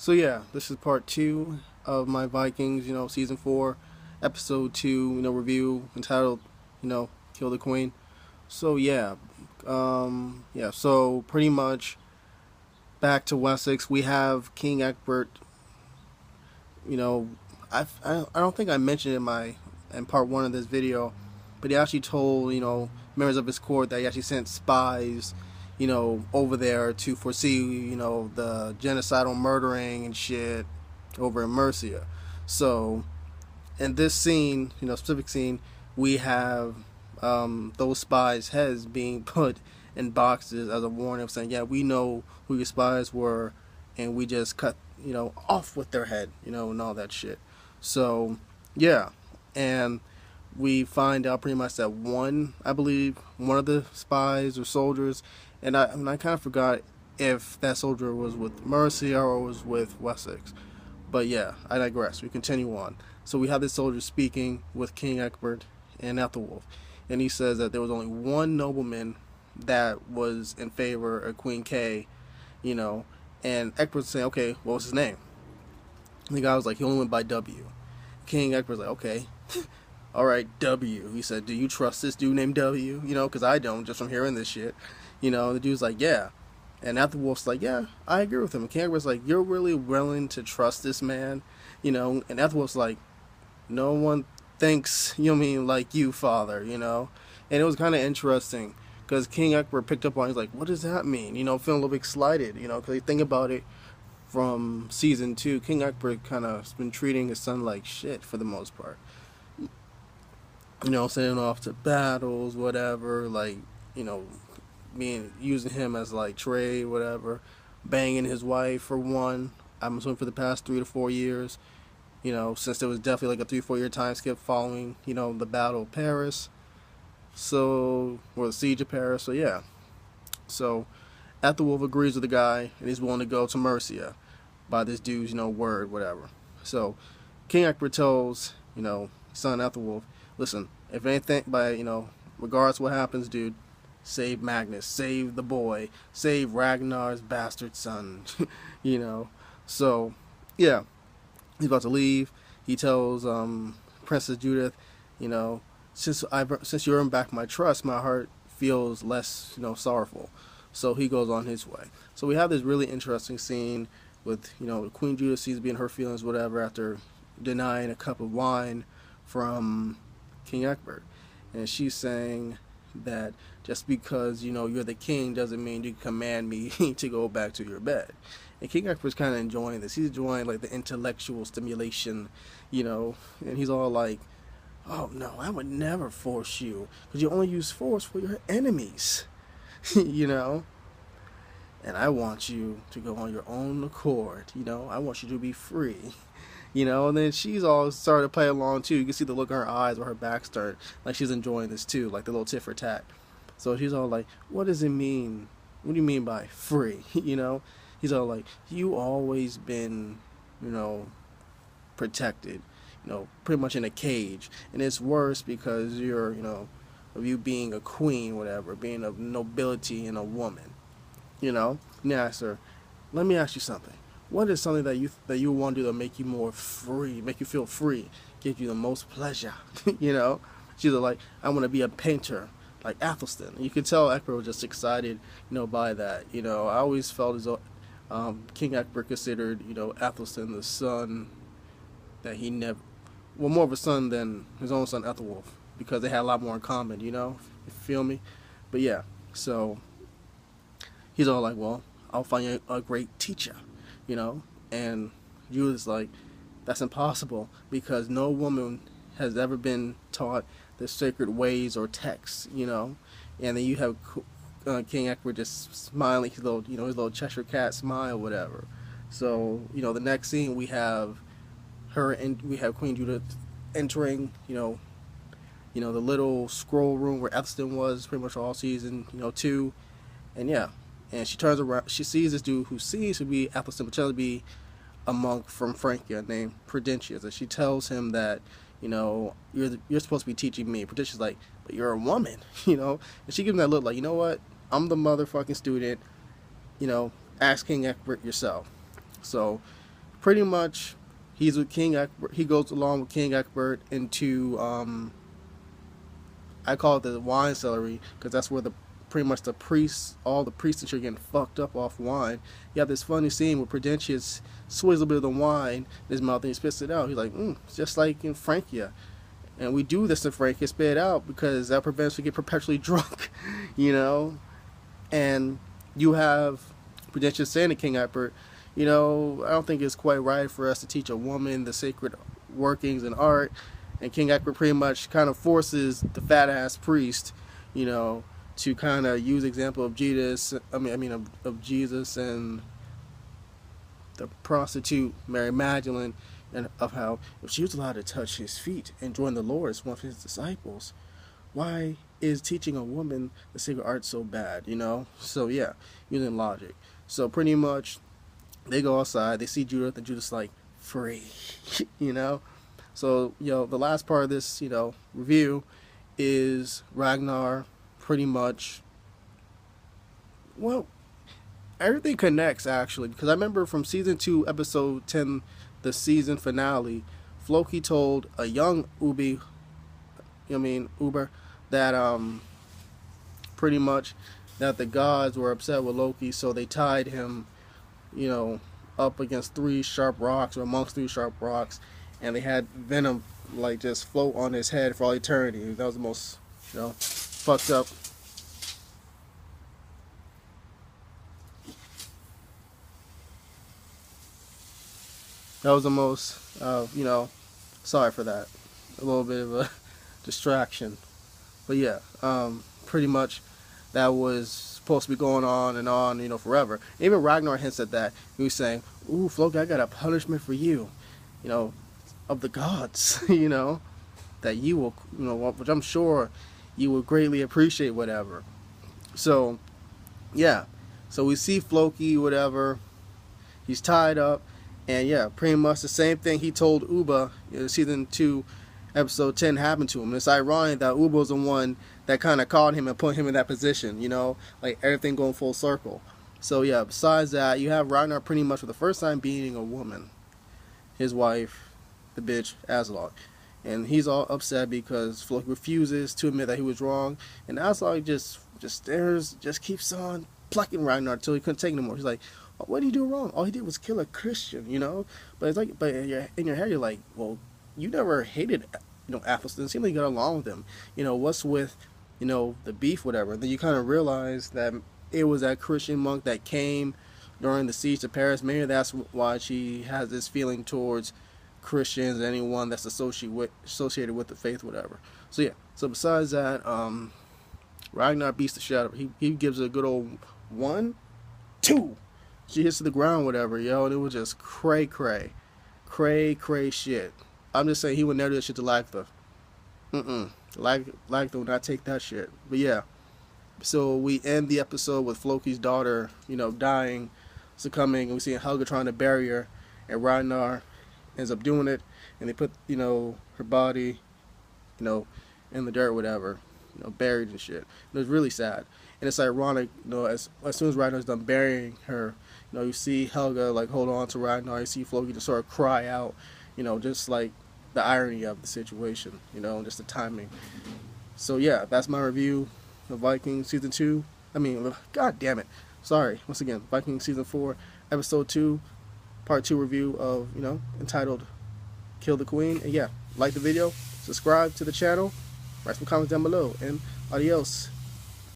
So yeah, this is part two of my Vikings, season four, episode two, review entitled, Kill the Queen. So so pretty much back to Wessex. We have King Egbert. You know, I don't think I mentioned in part one of this video, but he actually told members of his court that he actually sent spies, over there to foresee the genocidal murdering and shit over in Mercia. So in this scene, specific scene, we have those spies' heads being put in boxes as a warning of saying, yeah, we know who your spies were, and we just cut, off with their head, and all that shit. So, yeah, and we find out pretty much that I believe, one of the spies or soldiers, and I kind of forgot if that soldier was with Mercia or was with Wessex. But yeah, I digress. We continue on. So we have this soldier speaking with King Egbert and Ethelwulf, and he says that there was only one nobleman that was in favor of Queen K, you know, and Egbert's saying, okay, what was his name? And the guy was like, he only went by W. King Egbert's like, okay, all right, W. He said, do you trust this dude named W? Because I don't, just from hearing this shit. The dude's like, yeah. And Ethelwulf's like, yeah, I agree with him. And King Egbert's like, you're really willing to trust this man? And Ethelwulf's like, no one thinks, like you, father, And it was kind of interesting because King Egbert picked up on it. He's like, what does that mean? Feeling a little bit excited, because you think about it from season 2, King Egbert kind of been treating his son like shit for the most part. Sending off to battles, whatever, like, using him as like trade, whatever, banging his wife for one. I'm assuming for the past 3 to 4 years. Since there was definitely like a 3-4 year time skip following, the Battle of Paris. So, or the Siege of Paris. So yeah. So Ethelwulf agrees with the guy and he's willing to go to Mercia by this dude's, word, whatever. So King Egbert tells, son Ethelwulf, listen, if anything, regardless of what happens, dude, save Magnus, save the boy, save Ragnar's bastard son, So, yeah, he's about to leave. He tells Princess Judith, since you earned back my trust, my heart feels less, sorrowful. So he goes on his way. So we have this really interesting scene with, Queen Judith sees being her feelings, whatever, after denying a cup of wine from King Egbert. And she's saying that just because, you're the king doesn't mean you command me to go back to your bed. And King Egbert's kind of enjoying this. He's enjoying, like, the intellectual stimulation, and he's all like, oh, no, I would never force you, because you only use force for your enemies, And I want you to go on your own accord, I want you to be free. And then she's all started to play along too. You can see the look in her eyes where her back's turned, like she's enjoying this too, like the little tit for tat. So she's all like, what does it mean? What do you mean by free? He's all like, you always been, protected, pretty much in a cage. And it's worse because you're, of you being a queen, whatever, being of nobility and a woman, Now, sir, let me ask you something. What is something that you want to do to make you more free, make you feel free, give you the most pleasure? She's like, I want to be a painter like Athelstan. You could tell Egbert was just excited, by that. I always felt as though King Egbert considered, Athelstan the son that he never, well, more of a son than his own son Ethelwulf, because they had a lot more in common. You feel me? But yeah, so he's all like, well, I'll find you a great teacher. And Judith's like, that's impossible because no woman has ever been taught the sacred ways or texts, And then you have King Egbert just smiling, his little Cheshire cat smile, whatever. So, the next scene we have her and we have Queen Judith entering, the little scroll room where Ethelstan was pretty much all season, 2, and yeah. And she turns around, she sees this dude who seems to be Athelstan, but turns to be a monk from Francia named Prudentius. And she tells him that, you're supposed to be teaching me. Prudentius is like, but you're a woman, And she gives him that look like, you know what? I'm the motherfucking student, ask King Egbert yourself. So pretty much he's with King Egbert. He goes along with King Egbert into I call it the wine cellar because that's where the pretty much the priests, all the priests are getting fucked up off wine. You have this funny scene where Prudentius swigs a bit of the wine in his mouth and he spits it out. He's like, it's just like in Francia. And we do this in Francia, spit it out, because that prevents us from getting perpetually drunk, you know? And you have Prudentius saying to King Egbert, I don't think it's quite right for us to teach a woman the sacred workings and art. And King Egbert pretty much kind of forces the fat ass priest, to kind of use the example of Jesus. Of Jesus and the prostitute Mary Magdalene, and of how if she was allowed to touch his feet and join the Lord as one of his disciples, why is teaching a woman the sacred art so bad? So yeah, using logic. So pretty much, they go outside. They see Judith, and Judith's like, free, So, the last part of this, review is Ragnar pretty much, well, everything connects, actually, because I remember from season 2, episode 10, the season finale, Floki told a young Uber, that, pretty much, that the gods were upset with Loki, so they tied him, up against 3 sharp rocks, or amongst 3 sharp rocks, and they had venom just float on his head for all eternity. That was the most fucked up. That was the most sorry for that, a little bit of a distraction, but yeah, pretty much that was supposed to be going on and on, forever. Even Ragnar hints at that. He was saying, ooh, Floki, I got a punishment for you, of the gods, that you will, which I'm sure you will greatly appreciate, whatever. So, yeah. So we see Floki, whatever. He's tied up. And yeah, pretty much the same thing he told Uba in season 2, episode 10 happened to him. It's ironic that Uba was the one that kind of caught him and put him in that position, like everything going full circle. So yeah, besides that, you have Ragnar pretty much for the first time beating a woman. His wife, the bitch, Aslog. And he's all upset because Floki refuses to admit that he was wrong. And Aslog just stares, just keeps on plucking Ragnar until he couldn't take it anymore. He's like, what did he do wrong? All he did was kill a Christian, But it's like, but in your head, you're like, well, you never hated, Athelstan. It seemed like you got along with him. What's with, the beef, whatever. Then you kind of realize that it was that Christian monk that came during the siege of Paris. Maybe that's why she has this feeling towards Christians and anyone that's associated with the faith, whatever. So yeah. So besides that, Ragnar beats the shit out of her. He gives her a good old 1, 2. She hits to the ground, whatever, and it was just cray shit. I'm just saying he would never do that shit to Lagtha. Lagtha would not take that shit. But yeah. So we end the episode with Floki's daughter, dying, succumbing, and we see Helga trying to bury her, and Ragnar ends up doing it, and they put, her body, in the dirt, whatever, buried and shit. It was really sad. And it's ironic, as soon as Ragnar's done burying her, you see Helga, hold on to Ragnar, you see Floki just sort of cry out, just like the irony of the situation, just the timing. So yeah, that's my review of Vikings Season 2. God damn it. Sorry, once again, Vikings Season 4, Episode 2, Part 2 review of, entitled Kill the Queen. And yeah, like the video, subscribe to the channel, write some comments down below, and adios.